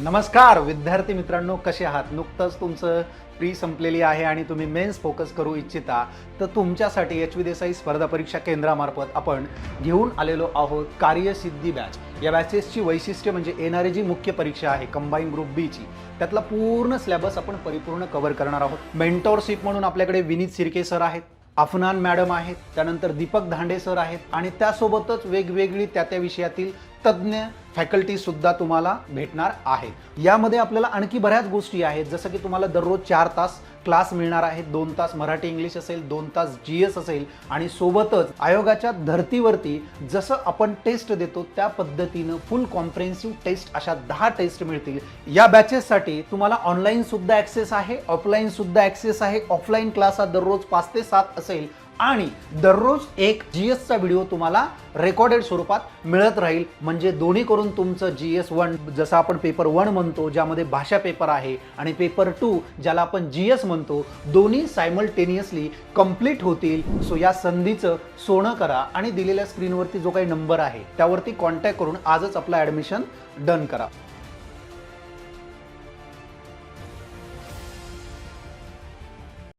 नमस्कार विद्यार्थी मित्रांनो, कसे आहात? नुकतंच तुमचं प्री संपलेली आहे आणि तुम्ही मेन्स फोकस करू इच्छिता तर तुमच्यासाठी एच.व्ही. देसाई स्पर्धा परीक्षा केंद्रामार्फत आपण घेऊन आलेलो आहोत कार्यसिद्धी बॅच. या बॅचेसची वैशिष्ट्य म्हणजे येणारी जी मुख्य परीक्षा आहे कंबाईन ग्रुप बी ची, त्यातला पूर्ण सिलेबस आपण परिपूर्ण कव्हर करणार आहोत. मेंटॉरशिप म्हणून आपल्याकडे विनीत सिरके सर आहेत, अफनान मॅडम आहेत, त्यानंतर दीपक धांडे सर आहेत आणि त्यासोबतच वेगवेगळी त्या विषयातील तज्ञ फॅकल्टी सुद्धा तुम्हाला भेटणार आहेत. यामध्ये आपल्याला आणखी बऱ्याच गोष्टी आहेत, जसं की तुम्हाला दररोज 4 तास क्लास मिळणार आहेत. 2 तास मराठी इंग्लिश असेल, 2 तास GS असेल आणि सोबतच आयोगाच्या धर्तीवरती जसं आपण टेस्ट देतो त्या पद्धतीनं फुल कॉम्प्रिहेन्सिव्ह टेस्ट अशा 10 टेस्ट मिळतील. या बॅचेससाठी तुम्हाला ऑनलाईन सुद्धा ॲक्सेस आहे, ऑफलाईन सुद्धा ॲक्सेस आहे. ऑफलाईन क्लास हा दररोज 5 ते 7 असेल आणि दररोज एक GS चा व्हिडिओ तुम्हाला रेकॉर्डेड स्वरूपात मिळत राहील. म्हणजे दोन्ही करून तुमचं GS 1 जसं आपण पेपर 1 म्हणतो, ज्यामध्ये भाषा पेपर आहे, आणि पेपर 2 ज्याला आपण GS म्हणतो, दोन्ही सायमल्टेनियसली कंप्लीट होतील. सो या संधीचं सोनं करा आणि दिलेल्या स्क्रीनवरती जो काही नंबर आहे त्यावरती कॉन्टॅक्ट करून आजच आपलं ॲडमिशन डन करा.